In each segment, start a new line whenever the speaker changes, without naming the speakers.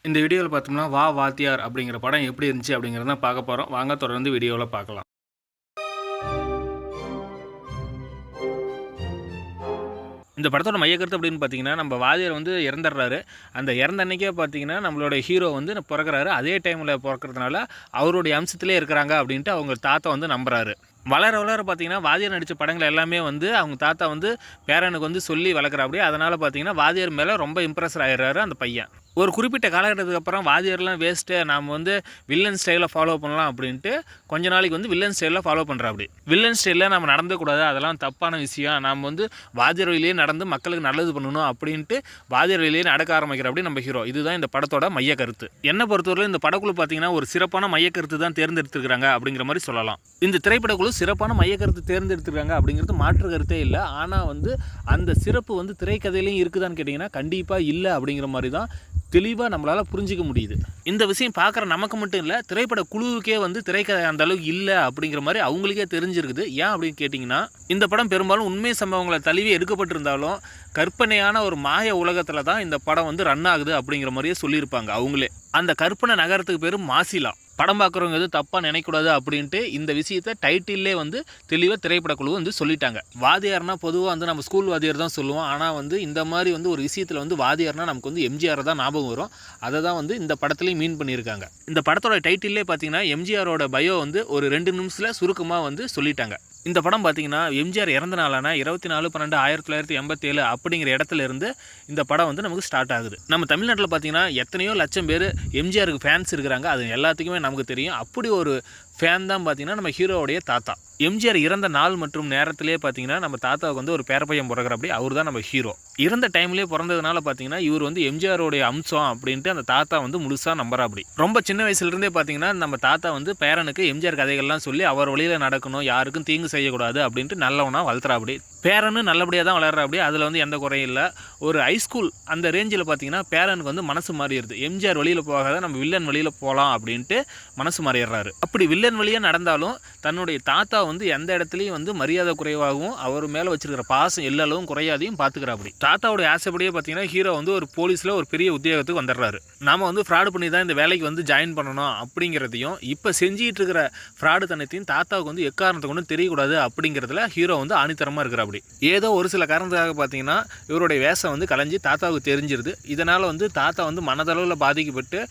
இந்த வீடியோவில் பார்த்தோம்னா வா வாத்தியார் அப்படிங்கிற படம் எப்படி இருந்துச்சு அப்படிங்கிறத தான் பார்க்க போகிறோம். வாங்க தொடர்ந்து வீடியோவில் பார்க்கலாம். இந்த படத்தோட மையக்கருத்து அப்படின்னு பார்த்தீங்கன்னா, நம்ம வாத்தியார் வந்து இறந்துடுறாரு. அந்த இறந்த அன்னைக்கே பார்த்தீங்கன்னா, நம்மளோட ஹீரோ வந்து பிறக்கிறாரு. அதே டைமில் பிறக்கிறதுனால அவருடைய அம்சத்திலே இருக்கிறாங்க அப்படின்ட்டு அவங்க தாத்தா வந்து நம்புறாரு. வளர வளர பார்த்தீங்கன்னா, வாத்தியார் நடித்த படங்கள் எல்லாமே வந்து அவங்க தாத்தா வந்து பேரனுக்கு வந்து சொல்லி வளர்க்குறாப்படி. அதனால் பார்த்தீங்கன்னா, வாத்தியார் மேலே ரொம்ப இம்ப்ரெஸ் ஆகிடுறாரு அந்த பையன். ஒரு குறிப்பிட்ட காலகட்டத்துக்கு அப்புறம் வாத்தியார்லாம் வேஸ்ட்டு, நாம் வந்து வில்லன் ஸ்டைலில் ஃபாலோ பண்ணலாம் அப்படின்ட்டு கொஞ்ச நாளைக்கு வந்து வில்லன் ஸ்டைலில் ஃபாலோ பண்ணுறாப்படி. வில்லன் ஸ்டைலில் நம்ம நடந்தக்கூடாது, அதெல்லாம் தப்பான விஷயம், நாம் வந்து வாத்தியார் வழியிலே நடந்து மக்களுக்கு நல்லது பண்ணணும் அப்படின்ட்டு வாத்தியார் வழியிலே நடக்க ஆரம்பிக்கிறப்படி நம்ம ஹீரோ. இதுதான் இந்த படத்தோட மைய கருத்து. என்னை பொறுத்தவரை இந்த படக்குழு பார்த்தீங்கன்னா ஒரு சிறப்பான மைய கருத்து தான் தேர்ந்தெடுத்துருக்காங்க அப்படிங்கிற மாதிரி சொல்லலாம். இந்த திரைப்படக்குழு சிறப்பான மைய கருத்து தேர்ந்தெடுத்துருக்காங்க அப்படிங்கிறது மாற்று கருத்தே இல்லை. ஆனால் வந்து அந்த சிறப்பு வந்து திரைக்கதையிலையும் இருக்குதான்னு கேட்டிங்கன்னா கண்டிப்பாக இல்லை அப்படிங்கிற மாதிரி தான் தெளிவாக நம்மளால் புரிஞ்சிக்க முடியுது. இந்த விஷயம் பார்க்குற நமக்கு மட்டும் இல்லை, திரைப்பட குழுவுக்கே வந்து திரைக்கதை அந்த அளவுக்கு இல்லை அப்படிங்கிற மாதிரி அவங்களுக்கே தெரிஞ்சிருக்குது. ஏன் அப்படின்னு கேட்டிங்கன்னா, இந்த படம் பெரும்பாலும் உண்மை சம்பவங்களை தழுவி எடுக்கப்பட்டிருந்தாலும் கற்பனையான ஒரு மாய உலகத்தில் தான் இந்த படம் வந்து ரன் ஆகுது அப்படிங்கிற மாதிரியே சொல்லியிருப்பாங்க அவங்களே. அந்த கற்பனை நகரத்துக்கு பேர் மாசிலா. படம் பார்க்குறவங்க எதுவும் தப்பாக நினைக்கூடாது அப்படின்ட்டு இந்த விஷயத்தை டைட்டிலே வந்து தெளிவாக திரைப்படக்குழு வந்து சொல்லிட்டாங்க. வாத்தியார்னா பொதுவாக வந்து நம்ம ஸ்கூல் வாத்தியார் தான் சொல்லுவோம். ஆனால் வந்து இந்த மாதிரி வந்து ஒரு விஷயத்தில் வந்து வாத்தியார்னா நமக்கு வந்து எம்ஜிஆர் தான் ஞாபகம் வரும். அதை தான் வந்து இந்த படத்துலேயும் மீன் பண்ணியிருக்காங்க. இந்த படத்தோட டைட்டிலே பார்த்தீங்கன்னா எம்ஜிஆரோட பயோ வந்து ஒரு 2 நிமிஷத்தில் சுருக்கமாக வந்து சொல்லிட்டாங்க. இந்த படம் பார்த்தீங்கன்னா எம்ஜிஆர் இறந்த நாளான 24/12/1987 அப்படிங்கிற இடத்துல இருந்து இந்த படம் வந்து நமக்கு ஸ்டார்ட் ஆகுது. நம்ம தமிழ்நாட்டில் பார்த்தீங்கன்னா எத்தனையோ லட்சம் பேர் எம்ஜிஆருக்கு ஃபேன்ஸ் இருக்கிறாங்க. அது எல்லாத்துக்குமே நமக்கு தெரியும். அப்படி ஒரு ஃபேன் தான் பார்த்தீங்கன்னா நம்ம ஹீரோவுடைய தாத்தா. எம்ஜிஆர் இறந்த நாள் மற்றும் நேரத்திலே பார்த்தீங்கன்னா நம்ம தாத்தாவுக்கு வந்து ஒரு பேரப்பையன் பிறகுறப்படி அவர் தான் நம்ம ஹீரோ. இறந்த டைம்லேயே பிறந்ததுனால பார்த்தீங்கன்னா இவர் வந்து எம்ஜிஆரோடைய அம்சம் அப்படின்ட்டு அந்த தாத்தா வந்து முழுசாக நம்புறாப்படி. ரொம்ப சின்ன வயசுலேருந்தே பார்த்தீங்கன்னா நம்ம தாத்தா வந்து பேரனுக்கு எம்ஜிஆர் கதைகள்லாம் சொல்லி அவர் வழியில் நடக்கணும், யாருக்கும் தீங்கு செய்யக்கூடாது அப்படின்ட்டு நல்லவனாக வளர்த்துறாப்படி. பேரனு நல்லபடியாக தான் வளர்றாப்படி. அதில் வந்து எந்த குறையும் இல்லை. ஒரு ஹைஸ்கூல் அந்த ரேஞ்சில் பார்த்தீங்கன்னா பேரனுக்கு வந்து மனசு மாறிடுது. எம்ஜிஆர் வழியில் போகாத நம்ம வில்லன் வழியில் போகலாம் அப்படின்ட்டு மனசு மாறிடுறாரு. அப்படி வில்லன் வழியாக நடந்தாலும் தன்னுடைய தாத்தா வந்து எந்த இடத்துலையும் வந்து மரியாதை குறைவாகவும் அவர் மேலே வச்சிருக்கிற பாசம் எல்லளவும் குறையாதையும் பார்த்துக்கிறாப்படி. தாத்தாவுடைய ஆசைப்படியே பார்த்தீங்கன்னா ஹீரோ வந்து ஒரு போலீஸில் ஒரு பெரிய உத்தியோகத்துக்கு வந்துடுறாரு. நாம் வந்து ஃப்ராடு பண்ணி தான் இந்த வேலைக்கு வந்து ஜாயின் பண்ணணும் அப்படிங்கிறதையும் இப்போ செஞ்சிட்டு இருக்கிற ஃப்ராடு தனத்தையும் தாத்தாவுக்கு வந்து எக்காரணத்தை கொண்டு தெரியக்கூடாது அப்படிங்கிறதுல ஹீரோ வந்து ஆணித்தரமாக இருக்கிறாப்படி. ஏதோ ஒரு சில காரணத்துக்காக பார்த்தீங்கன்னா இவருடைய வேஷம் வந்து கலைஞ்சி தாத்தாவுக்கு தெரிஞ்சிருது. இதனால் வந்து தாத்தா வந்து மனதளவில் பாதிக்கப்பட்டு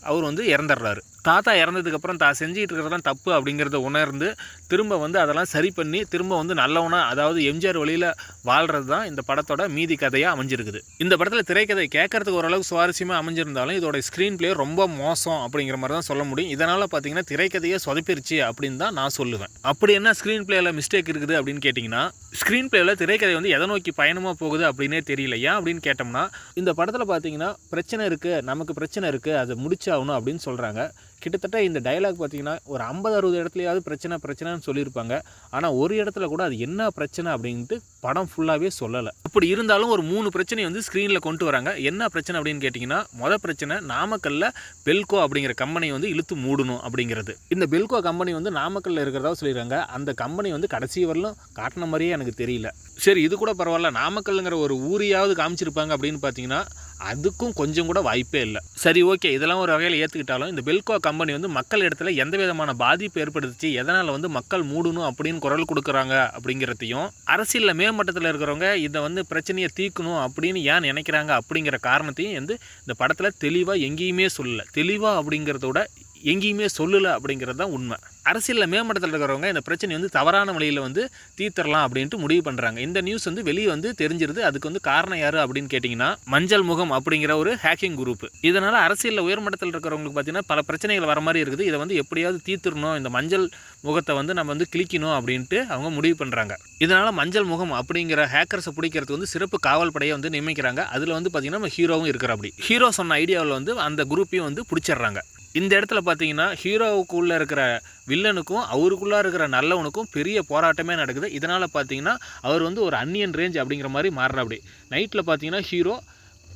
அவர் வந்து இறந்துடுறாரு. தாத்தா இறந்ததுக்கப்புறம் தான் செஞ்சுக்கிட்டு இருக்கிறதெல்லாம் தப்பு அப்படிங்கிறத உணர்ந்து திரும்ப வந்து அதெல்லாம் சரி பண்ணி திரும்ப வந்து நல்லவனா, அதாவது எம்ஜிஆர் வழியில் வாழ்கிறது தான் இந்த படத்தோட மீதி கதையாக அமைஞ்சிருக்குது. இந்த படத்தில் திரைக்கதை கேட்கறதுக்கு ஓரளவுக்கு சுவாரஸ்யமாக அமைஞ்சிருந்தாலும் இதோட ஸ்க்ரீன் பிளே ரொம்ப மோசம் அப்படிங்கிற மாதிரி தான் சொல்ல முடியும். இதனால் பார்த்தீங்கன்னா திரைக்கதையை சொதப்பிருச்சு அப்படின்னு தான் நான் சொல்லுவேன். அப்படி என்ன ஸ்க்ரீன் பிளேயில் மிஸ்டேக் இருக்குது அப்படின்னு கேட்டிங்கன்னா, ஸ்க்ரீன் பிளேயில் திரைக்கதை வந்து எதை நோக்கி பயணமாக போகுது அப்படின்னே தெரியல. ஏன் அப்படின்னு கேட்டோம்னா, இந்த படத்தில் பார்த்தீங்கன்னா பிரச்சனை இருக்குது, நமக்கு பிரச்சனை இருக்குது, அதை முடிச்சாகணும் அப்படின்னு சொல்கிறாங்க. கிட்டத்தட்ட இந்த டைலாக் பார்த்தீங்கன்னா ஒரு 50-60 இடத்துலையாவது பிரச்சனைன்னு சொல்லியிருப்பாங்க. ஆனால் ஒரு இடத்துல கூட அது என்ன பிரச்சனை அப்படின்ட்டு படம் ஃபுல்லாகவே சொல்லலை. அப்படி இருந்தாலும் ஒரு 3 பிரச்சனையை வந்து ஸ்க்ரீனில் கொண்டு வராங்க. என்ன பிரச்சனை அப்படின்னு கேட்டிங்கன்னா, மொதல் பிரச்சனை நாமக்கல்லில் பெல்கோ அப்படிங்கிற கம்பெனி வந்து இழுத்து மூடணும் அப்படிங்கிறது. இந்த பெல்கோ கம்பெனி வந்து நாமக்கல்லில் இருக்கிறதா சொல்லிடுறாங்க. அந்த கம்பெனி வந்து கடைசி வரலும் காட்டின மாதிரியே எனக்கு தெரியல. சரி, இது கூட பரவாயில்ல, நாமக்கல்ங்கிற ஒரு ஊரையாவது காமிச்சிருப்பாங்க அப்படின்னு பார்த்தீங்கன்னா அதுக்கும் கொஞ்சம் கூட வாய்ப்பே இல்லை. சரி, ஓகே, இதெல்லாம் ஒரு வகையில் ஏற்றுக்கிட்டாலும் இந்த பெல்கோ கம்பெனி வந்து மக்கள் இடத்துல எந்த விதமான பாதிப்பு ஏற்படுத்துச்சு, எதனால் வந்து மக்கள் மூடணும் அப்படின்னு குரல் கொடுக்குறாங்க அப்படிங்கிறதையும், அரசியலில் மேம்பட்டத்தில் இருக்கிறவங்க இதை வந்து பிரச்சனையை தீர்க்கணும் அப்படின்னு ஏன் நினைக்கிறாங்க அப்படிங்கிற காரணத்தையும் வந்து இந்த படத்தில் தெளிவாக எங்கேயுமே சொல்லலை. தெளிவாக அப்படிங்கிறத விட எங்கேயுமே சொல்லலை அப்படிங்கிறது தான் உண்மை. அரசியலில் மேம்பட்டத்தில் இருக்கிறவங்க இந்த பிரச்சனை வந்து தவறான வழியில் வந்து தீர்த்தரலாம் அப்படின்ட்டு முடிவு பண்ணுறாங்க. இந்த நியூஸ் வந்து வெளியே வந்து தெரிஞ்சிருது. அதுக்கு வந்து காரணம் யார் அப்படின்னு கேட்டிங்கன்னா, மஞ்சள் முகம் அப்படிங்கிற ஒரு ஹேக்கிங் குரூப். இதனால் அரசியலில் உயர்மட்டத்தில் இருக்கிறவங்களுக்கு பார்த்தீங்கன்னா பல பிரச்சனைகள் வர மாதிரி இருக்குது. இதை வந்து எப்படியாவது தீர்த்துடணும், இந்த மஞ்சள் முகத்தை வந்து நம்ம வந்து கிளிக்கணும் அப்படின்ட்டு அவங்க முடிவு பண்ணுறாங்க. இதனால் மஞ்சள் முகம் அப்படிங்கிற ஹேக்கர்ஸை பிடிக்கிறதுக்கு வந்து சிறப்பு காவல் படையை வந்து நியமிக்கிறாங்க. அதில் வந்து பார்த்திங்கன்னா நம்ம ஹீரோவும் இருக்கிற அப்படி. ஹீரோ சொன்ன ஐடியாவில் வந்து அந்த குரூப்பையும் வந்து பிடிச்சிடுறாங்க. இந்த இடத்துல பார்த்தீங்கன்னா ஹீரோவுக்குள்ளே இருக்கிற வில்லனுக்கும் அவருக்குள்ளே இருக்கிற நல்லவனுக்கும் பெரிய போராட்டமே நடக்குது. இதனால் பார்த்தீங்கன்னா அவர் வந்து ஒரு அன்னியன் ரேஞ்ச் அப்படிங்கிற மாதிரி மாறுற அப்படி. நைட்டில் பார்த்தீங்கன்னா ஹீரோ,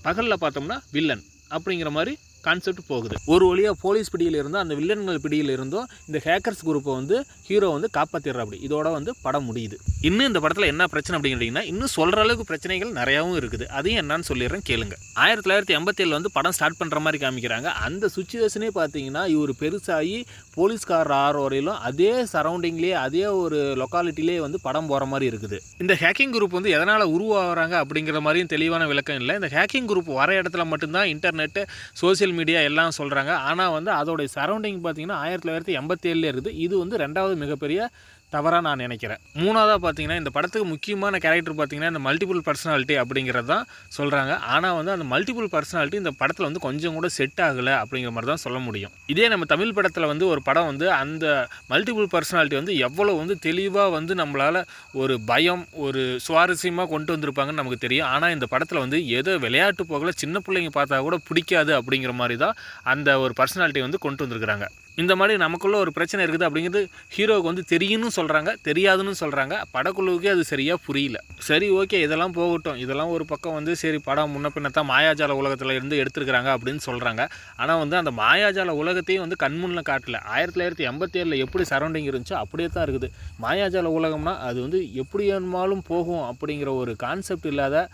பகலில் பார்த்தோம்னா வில்லன் அப்படிங்கிற மாதிரி கான்செப்ட் போகுது. ஒரு வழியாக போலீஸ் பிடியில் இருந்தும் அந்த வில்லன்கள் பிடியில் இருந்தும் இந்த ஹேக்கர்ஸ் குரூப்பை வந்து ஹீரோ வந்து காப்பாற்றிடுறாப்படி. இதோட வந்து படம் முடியுது. இன்னும் இந்த படத்தில் என்ன பிரச்சனை அப்படிங்கிறீங்கன்னா, இன்னும் சொல்கிற அளவுக்கு பிரச்சனைகள் நிறையாவும் இருக்குது. அதையும் என்னன்னு சொல்லிடுறேன் கேளுங்க. 1987 வந்து படம் ஸ்டார்ட் பண்ணுற மாதிரி காமிக்கிறாங்க. அந்த சுச்சுவேஷனே பார்த்தீங்கன்னா இவர் பெருசாகி போலீஸ்காரர் ஆற வரையிலும் அதே சரௌண்டிங்லேயே அதே ஒரு லொக்காலிட்டிலே வந்து படம் போகிற மாதிரி இருக்குது. இந்த ஹேக்கிங் குரூப் வந்து எதனால் உருவாகிறாங்க அப்படிங்கிற மாதிரியும் தெளிவான விளக்கம் இல்லை. இந்த ஹேக்கிங் குரூப் வர இடத்துல மட்டும்தான் இன்டர்நெட்டு, சோசியல் மீடியா எல்லாம் சொல்கிறாங்க. ஆனால் வந்து அதோடைய சரௌண்டிங் பார்த்தீங்கன்னா 1987 இருக்குது. இது வந்து ரெண்டாவது மிகப்பெரிய தவறாக நான் நினைக்கிறேன். மூணாவதாக பார்த்தீங்கன்னா இந்த படத்துக்கு முக்கியமான கேரக்டர் பார்த்தீங்கன்னா இந்த மல்டிபிள் பர்சனாலிட்டி அப்படிங்கிறது தான் சொல்கிறாங்க. ஆனால் வந்து அந்த மல்டிபிள் பர்சனாலிட்டி இந்த படத்தில் வந்து கொஞ்சம் கூட செட் ஆகலை அப்படிங்கிற மாதிரி தான் சொல்ல முடியும். இதே நம்ம தமிழ் படத்தில் வந்து ஒரு படம் வந்து அந்த மல்டிபிள் பர்சனாலிட்டி வந்து எவ்வளோ வந்து தெளிவாக வந்து நம்மளால் ஒரு பயம், ஒரு சுவாரஸ்யமாக கொண்டு வந்திருப்பாங்கன்னு நமக்கு தெரியும். ஆனால் இந்த படத்தில் வந்து ஏதோ விளையாட்டு போகல, சின்ன பிள்ளைங்க பார்த்தா கூட பிடிக்காது அப்படிங்கிற மாதிரி தான் அந்த ஒரு பர்சனாலிட்டி வந்து கொண்டு வந்திருக்கிறாங்க. இந்த மாதிரி நமக்குள்ளே ஒரு பிரச்சனை இருக்குது அப்படிங்கிறது ஹீரோவுக்கு வந்து தெரியும்னு சொல்கிறாங்க, தெரியாதுன்னு சொல்கிறாங்க. படக்குழுவுக்கே அது சரியாக புரியல. சரி, ஓகே, இதெல்லாம் போகட்டும். இதெல்லாம் ஒரு பக்கம் வந்து சரி, படம் முன்ன பின்னத்தான் மாயாஜால உலகத்தில் இருந்து எடுத்துருக்கிறாங்க அப்படின்னு சொல்கிறாங்க. ஆனால் வந்து அந்த மாயாஜால உலகத்தையும் வந்து கண்முன்னில் காட்டல. 1987 எப்படி சரௌண்டிங் இருந்துச்சோ அப்படியே தான் இருக்குது. மாயாஜால உலகம்னா அது வந்து எப்படி வேணுமாலும் போகும் அப்படிங்கிற ஒரு கான்செப்ட் இல்லாத,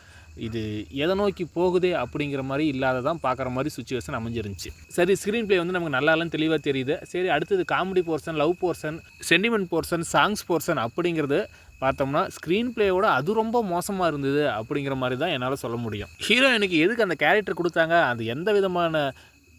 இது எதை நோக்கி போகுதே அப்படிங்கிற மாதிரி இல்லாததான் பார்க்குற மாதிரி சுச்சுவேஷன் அமைஞ்சிருந்துச்சு. சரி, ஸ்க்ரீன் பிளே வந்து நமக்கு நல்லாலும் தெளிவாக தெரியுது. சரி, அடுத்தது comedy portion, love portion, sentiment portion, songs portion அப்படிங்கிறது பார்த்தோம்னா ஸ்க்ரீன் பிளேயோட அது ரொம்ப மோசமாக இருந்தது அப்படிங்கிற மாதிரி தான் என்னால் சொல்ல முடியும். ஹீரோயினுக்கு எதுக்கு அந்த கேரக்டர் கொடுத்தாங்க, அது எந்த விதமான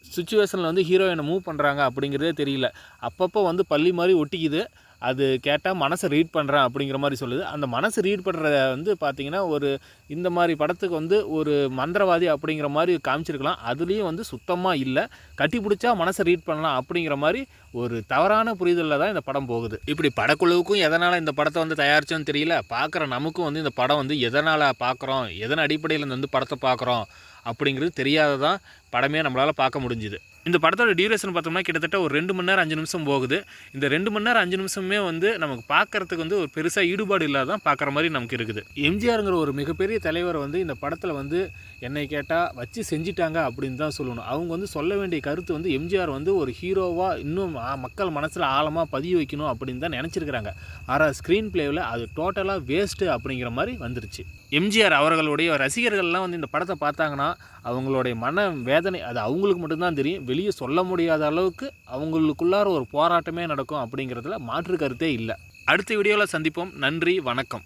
சுச்சுவேஷனில் வந்து ஹீரோயினை மூவ் பண்ணுறாங்க அப்படிங்கிறதே தெரியல. அப்பப்போ வந்து பள்ளி மாதிரி ஒட்டிக்குது. அது கேட்டால் மனசை ரீட் பண்ணுறேன் அப்படிங்கிற மாதிரி சொல்லுது. அந்த மனசு ரீட் பண்ணுறத வந்து பார்த்திங்கன்னா ஒரு இந்த மாதிரி படத்துக்கு வந்து ஒரு மந்திரவாதி அப்படிங்கிற மாதிரி காமிச்சிருக்கலாம். அதுலேயும் வந்து சுத்தமாக இல்லை. கட்டி பிடிச்சா மனசை ரீட் பண்ணலாம் அப்படிங்கிற மாதிரி ஒரு தவறான புரிதலில் தான் இந்த படம் போகுது. இப்படி படக்குழுவுக்கும் எதனால் இந்த படத்தை வந்து தயாரித்தோன்னு தெரியல, பார்க்குற நமக்கும் வந்து இந்த படம் வந்து எதனால் பார்க்குறோம், எதன் அடிப்படையில் இந்த வந்து படத்தை பார்க்குறோம் அப்படிங்கிறது தெரியாததான் படமே நம்மளால் பார்க்க முடிஞ்சுது. இந்த படத்தோட டியூரேஷன் பார்த்தோம்னா கிட்டத்தட்ட ஒரு 2 மணி நேரம் 5 நிமிஷம் போகுது. இந்த 2 மணி நேரம் 5 நிமிஷமே வந்து நமக்கு பார்க்குறதுக்கு வந்து ஒரு பெருசாக ஈடுபாடு இல்லாதான் பார்க்குற மாதிரி நமக்கு இருக்குது. எம்ஜிஆருங்கிற ஒரு மிகப்பெரிய தலைவர் வந்து இந்த படத்தில் வந்து என்னை கேட்டால் வச்சு செஞ்சிட்டாங்க அப்படின்னு தான் சொல்லணும். அவங்க வந்து சொல்ல வேண்டிய கருத்து வந்து எம்ஜிஆர் வந்து ஒரு ஹீரோவாக இன்னும் மக்கள் மனசில் ஆழமாக பதிய வைக்கணும் அப்படின்னு தான் நினச்சிருக்கிறாங்க. ஆனால் ஸ்க்ரீன் பிளேவில் அது டோட்டலாக வேஸ்ட்டு அப்படிங்கிற மாதிரி வந்துருச்சு. எம்ஜிஆர் அவர்களுடைய ரசிகர்கள்லாம் வந்து இந்த படத்தை பார்த்தாங்கன்னா அவங்களுடைய மன வேதனை அது அவங்களுக்கு மட்டும்தான் தெரியும். வெளியே சொல்ல முடியாத அளவுக்கு அவங்களுக்குள்ளார ஒரு போராட்டமே நடக்கும் அப்படிங்கிறதுல மாற்று கருத்தே இல்லை. அடுத்த வீடியோவில் சந்திப்போம். நன்றி, வணக்கம்.